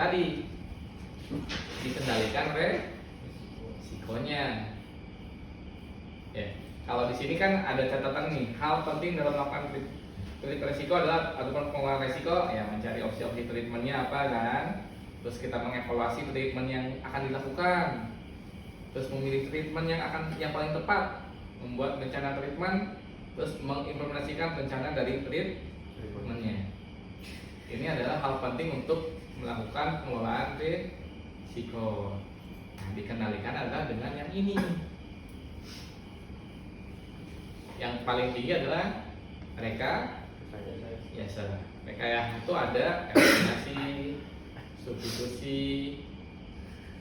tadi dikendalikan resikonya. Ya, kalau di sini kan ada catatan nih, hal penting dalam melakukan resiko adalah ataupun pengelolaan resiko, ya mencari opsi-opsi treatmentnya apa kan, terus kita mengevaluasi treatment yang akan dilakukan, terus memilih treatment yang paling tepat, membuat rencana treatment, terus mengimplementasikan rencana dari treatmentnya. Ini adalah hal penting untuk melakukan pengelolaan risiko. Nah, dikendalikan adalah dengan yang ini. Yang paling tinggi adalah rekayasa. Rekayasa itu ada eliminasi, substitusi,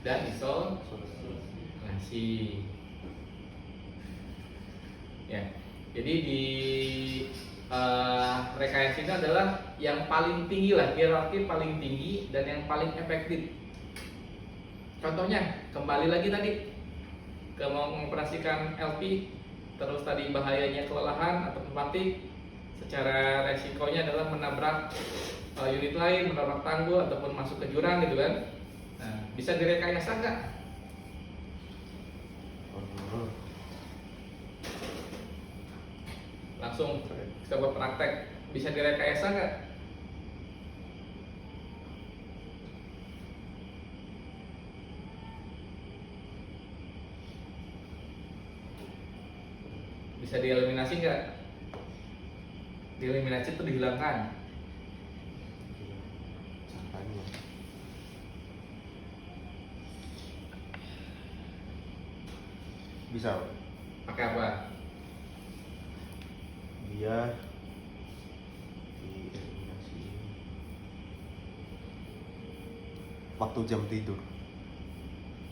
dan isolasi. Ya, jadi di rekayasa ini adalah yang paling tinggi lah, hierarki paling tinggi dan yang paling efektif. Contohnya, kembali lagi tadi ke mengoperasikan LP, terus tadi bahayanya kelelahan atau fatigue, secara resikonya adalah menabrak unit lain, menabrak tanggul ataupun masuk ke jurang gitu kan. Nah, bisa direkayasa nggak? Langsung kita buat praktek, bisa direkayasa nggak? Bisa dieliminasi nggak? Dieliminasi itu dihilangkan. Bisa. Pakai apa? Dia dieliminasi waktu jam tidur.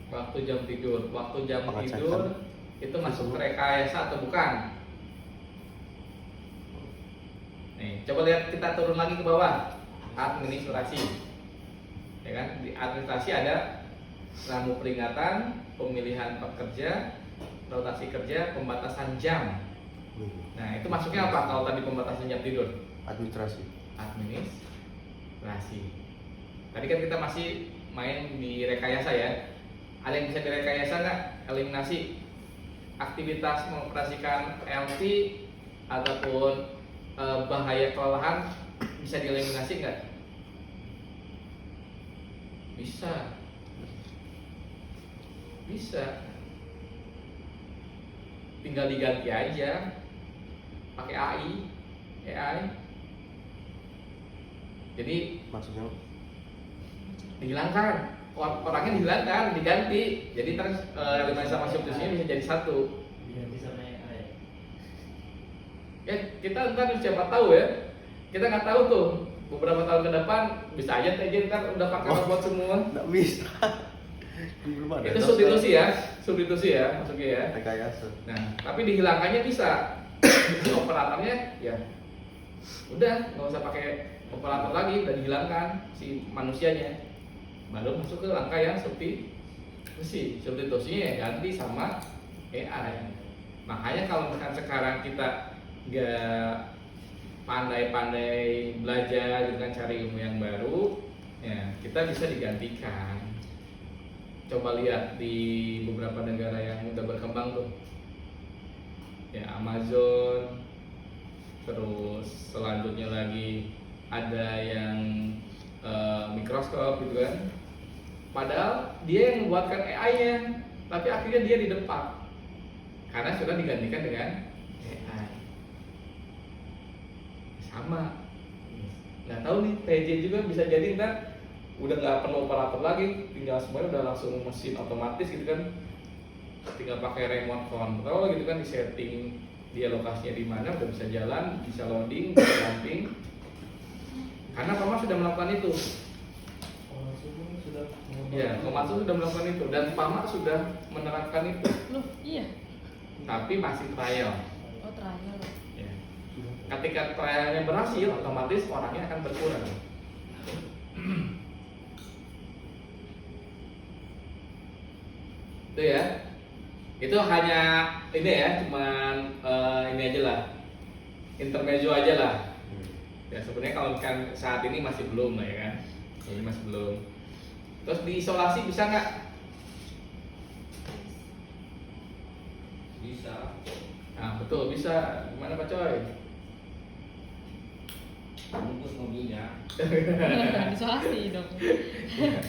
Waktu jam tidur. Waktu jam Pengecekan. tidur itu masuk ke rekayasa atau bukan? Nih, coba lihat, kita turun lagi ke bawah. Administrasi. Ya kan? Di administrasi ada ramu peringatan, pemilihan pekerja, rotasi kerja, pembatasan jam. Nah, itu masuknya apa kalau tadi pembatasan jam tidur? Administrasi. Administrasi. Tadi kan kita masih main di rekayasa ya. Ada yang bisa direkayasa nggak? Eliminasi. Aktivitas mengoperasikan LT ataupun bahaya kelelahan bisa dieliminasi nggak? Bisa. Tinggal diganti aja pakai AI. Jadi Maksudnya dihilangkan, orangnya dihilangkan, diganti. Jadi terus eliminasi sama substitusinya bisa jadi satu. Diganti sama AI. Ya, kita ntar siapa tahu ya. Kita nggak tahu tuh, beberapa tahun ke depan bisa aja TJ ntar udah pakai robot semua. nggak bisa. Belum ada. Itu substitusi ya maksudnya ya. Rekayasa. Nah, tapi dihilangkannya bisa. Jadi operatornya ya udah nggak usah pakai operator lagi, udah dihilangkan si manusianya. Baru masuk ke langkah yang substitusinya ya ganti sama AI. Makanya kalau misalkan sekarang kita nggak pandai-pandai belajar dengan cari ilmu yang baru, ya kita bisa digantikan. Coba lihat di beberapa negara yang udah berkembang tuh, ya Amazon, terus selanjutnya lagi ada yang Microsoft gitu kan. Padahal dia yang membuatkan AI-nya, tapi akhirnya dia di depan karena sudah digantikan dengan AI. Sama. Nggak tahu nih, TJ juga bisa jadi ntar udah nggak perlu operator lagi, tinggal semuanya udah langsung mesin otomatis gitu kan. Tinggal pakai remote control gitu kan, di setting dia lokasinya di mana, udah bisa jalan, bisa loading, bisa jumping. Karena Komatsu sudah melakukan itu. Ya, Komatsu sudah melakukan itu dan Pamak sudah menerapkan itu. Loh, iya. Tapi masih trial. Oh, trial. Ya. Ketika trialnya berhasil, otomatis orangnya akan berkurang. Itu ya. Itu hanya ini ya, cuman ini aja lah, intermezzo aja lah. Ya sebenarnya kalau kan saat ini masih belum lah ya kan, ini masih belum. Terus diisolasi bisa nggak? Bisa. Nah betul bisa. Gimana Pak Coy? Bungkus mobilnya. Isolasi dong.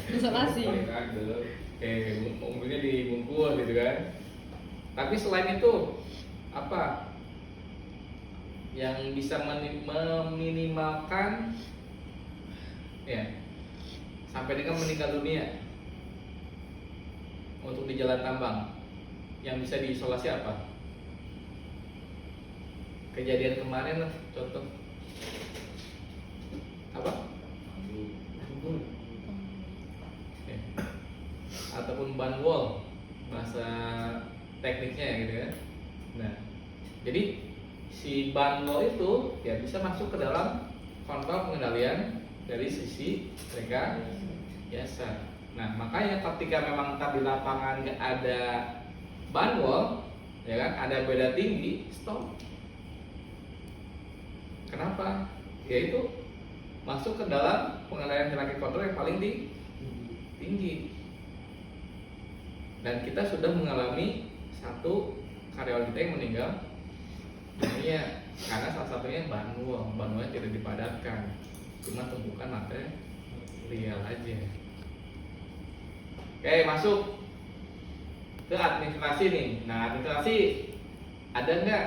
Isolasi. Oke, mobilnya dibungkus gitu kan. Tapi selain itu apa yang bisa meminimalkan ya sampai dengan meninggal dunia untuk di jalan tambang yang bisa diisolasi apa? Kejadian kemarin lah contoh apa? Ya. Ataupun ban wall bahasa tekniknya ya gitu kan. Nah, jadi si ban wall itu ya bisa masuk ke dalam kontrol pengendalian dari sisi mereka biasa. Nah, makanya ketika memang tadi lapangan nggak ada ban wall, ya kan, ada beda tinggi, stop. Kenapa? Yaitu masuk ke dalam pengendalian hierarki kontrol yang paling tinggi. Dan kita sudah mengalami satu karyawan kita yang meninggal dunia karena salah satunya bangunya tidak dipadatkan, cuma tumpukan material aja. Oke, masuk ke administrasi nih. Nah, administrasi ada nggak?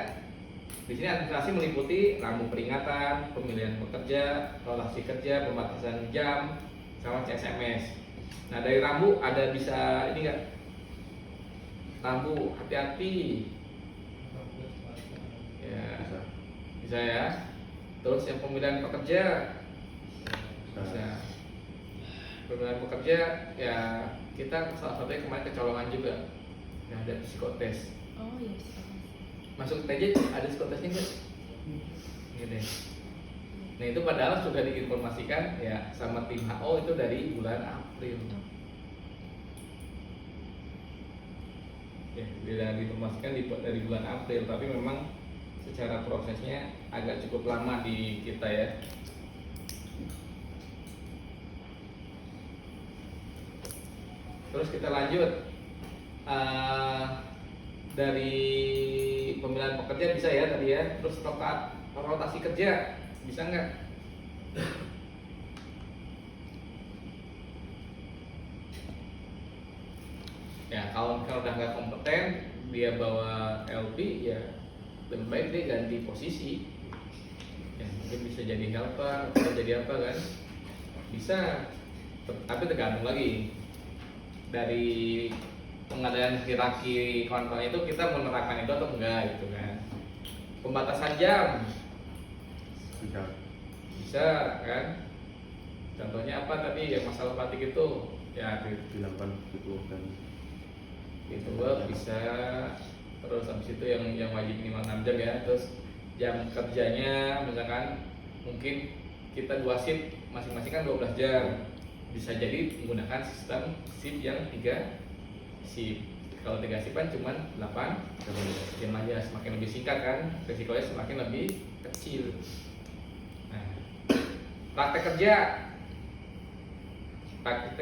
Di sini administrasi meliputi rambu peringatan, pemilihan pekerja, rotasi kerja, pembatasan jam, sama CSMS. Nah, dari rambu ada bisa ini nggak? Rambu hati-hati. Ya, bisa ya. Terus yang pemilihan pekerja bisa. Pemilihan pekerja ya kita salah satunya kemarin kecolongan juga. Nah, ada psikotes. Oh iya, psikotes. Masuk TJ ada psikotesnya nggak? Iya deh. Nah itu padahal sudah diinformasikan ya sama tim HO itu dari bulan April. Ya, sudah diinformasikan dari bulan April, tapi memang secara prosesnya agak cukup lama di kita ya. Terus kita lanjut dari pemilihan pekerja bisa ya tadi ya. Terus rotasi kerja bisa nggak? Ya kalau udah nggak kompeten dia bawa LP ya lebih baik dia ganti posisi. Ya, mungkin bisa jadi helper atau jadi apa kan? Bisa, tapi tergantung lagi dari pengadaan hierarki kontrol itu kita menerapkan itu atau enggak gitu kan. Pembatasan jam bisa kan. Contohnya apa tadi yang masalah batik itu ya dilakukan gitu kan. Itu bisa. Terus habis itu yang wajib minimal 6 jam ya. Terus jam kerjanya misalkan mungkin kita 2 shift masing-masing kan 12 jam. Bisa jadi menggunakan sistem shift yang 3 shift. Kalau 3 shift kan cuma 8 jam aja, semakin lebih singkat kan, resikonya semakin lebih kecil. Nah, praktek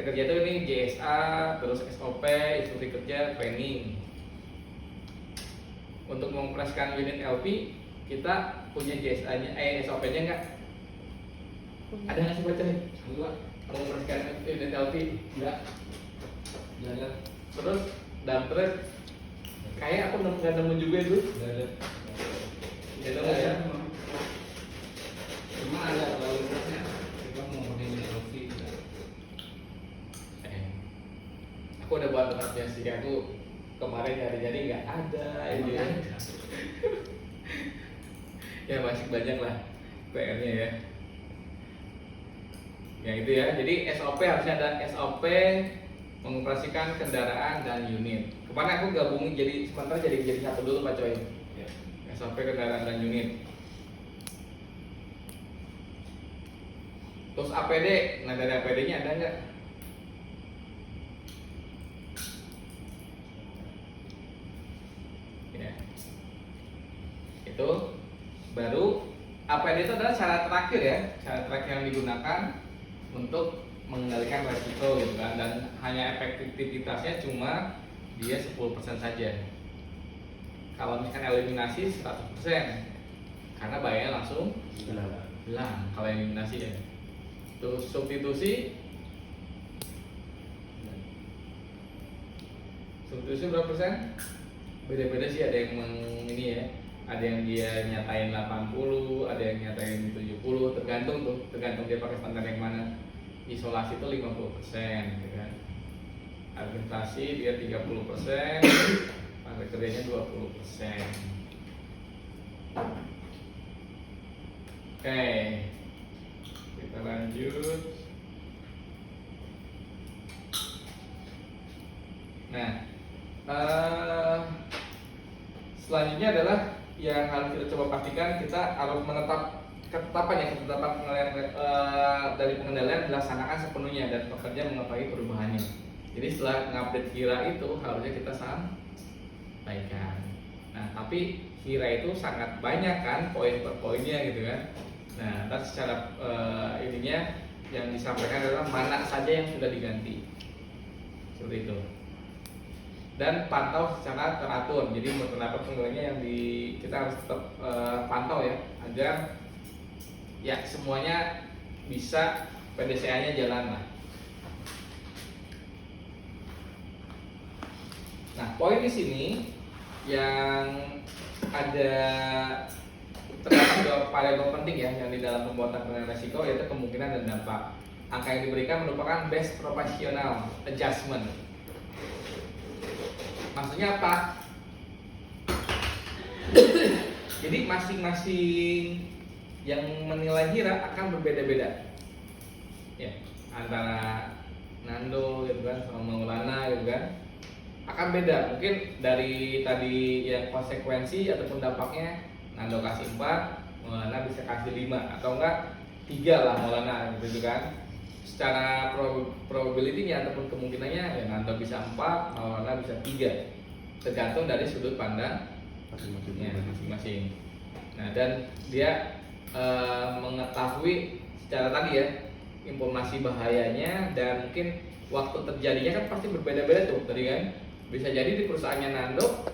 kerja itu ini JSA, terus SOP, instruksi kerja, training. Untuk mengoperasikan unit LP kita punya JSA-nya, SOP-nya nggak? Ada nggak sih baca nih? Mengoperasikan unit LP nggak? Jangan. Terus dampret kayak aku nggak nemu juga itu. Nggak ada. Nggak ada ya. Cuma ada lalu lintasnya. Kita mau pakai unit LP. Aku udah buat tempatnya sih, aku kemarin nyari-nyari nggak ada ini. Ya masih banyak lah PR-nya ya. Ya itu ya. Jadi SOP harusnya ada SOP mengoperasikan kendaraan dan unit. Kemarin aku gabungin jadi sementara jadi satu dulu Pak Coy. Ya. SOP kendaraan dan unit. Terus APD, nah dari APD-nya ada nggak? Ya. Itu baru APD itu adalah syarat terakhir ya, syarat terakhir yang digunakan untuk mengendalikan resiko gitu kan, dan hanya efektivitasnya cuma dia 10% saja. Kalau misalkan eliminasi 100%, karena bahayanya langsung Hilang. hilang kalau eliminasi ya. Terus substitusi berapa persen? Beda-beda sih, ada yang ini ya, ada yang dia nyatain 80, ada yang nyatain 70, tergantung dia pakai standar yang mana. Isolasi itu 50% gitu kan. Argumentasi dia 30%, pakai kerjanya 20%. Oke, kita lanjut. Nah, selanjutnya adalah yang harus kita coba pastikan, kita harus ketetapan dari pengendalian dilaksanakan sepenuhnya dan pekerja mengetahui perubahannya. Jadi setelah ngupdate Hira itu harusnya kita sampaikan. Nah, tapi Hira itu sangat banyak kan poin per poinnya gitu kan. Nah, ntar secara ininya yang disampaikan adalah mana saja yang sudah diganti, seperti itu. Dan pantau secara teratur. Jadi beberapa pengendaliannya yang kita harus tetap pantau ya, agar ya semuanya bisa PDCA-nya jalan lah. Nah, poin di sini yang ada terdapat variabel penting ya yang di dalam pembuatan penilaian resiko, yaitu kemungkinan dan dampak. Angka yang diberikan merupakan best proportional adjustment. Maksudnya apa? Jadi masing-masing yang menilai Hira akan berbeda-beda. Ya, antara Nando gitu kan sama Maulana gitu kan. Akan beda. Mungkin dari tadi yang konsekuensi ataupun dampaknya Nando kasih 4, Maulana bisa kasih 5 atau enggak 3 lah Maulana gitu kan. Secara probability-nya ataupun kemungkinannya ya Nando bisa 4, Maulana bisa 3. Tergantung dari sudut pandang masing-masing. Nah, dan dia mengetahui secara tadi ya informasi bahayanya, dan mungkin waktu terjadinya kan pasti berbeda-beda tuh tadi kan. Bisa jadi di perusahaannya Nando,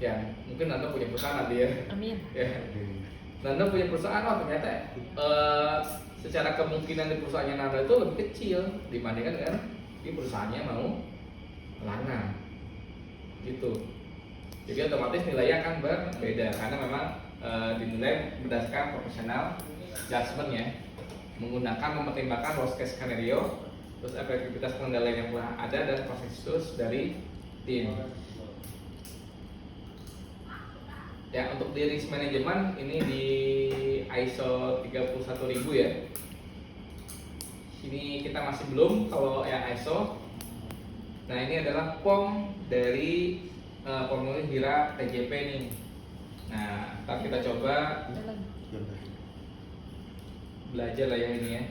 ya mungkin Nando punya perusahaan nanti ya. Amin. Ya. Nando punya perusahaan, oh ternyata secara kemungkinan di perusahaannya Nando itu lebih kecil dibandingkan dengan di perusahaannya mau Lana, gitu. Jadi otomatis nilainya akan berbeda karena memang dinilai berdasarkan profesional judgment ya, menggunakan mempertimbangkan worst case scenario, terus efektivitas pengendalian yang telah ada dan konsensus dari tim. Ya, untuk di risk management ini di ISO 31000 ya. Ini kita masih belum kalau yang ISO. Nah, ini adalah POM dari formulir Hira TJP nih. Nah, ntar kita coba belajar lah ya ini ya.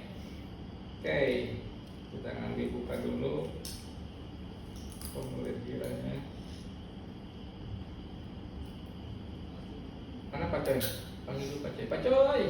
Oke, kita ngambil buka dulu formulir Hiranya. Mana Pak Coy? Panggil dulu Pak Coy. Pak Coy.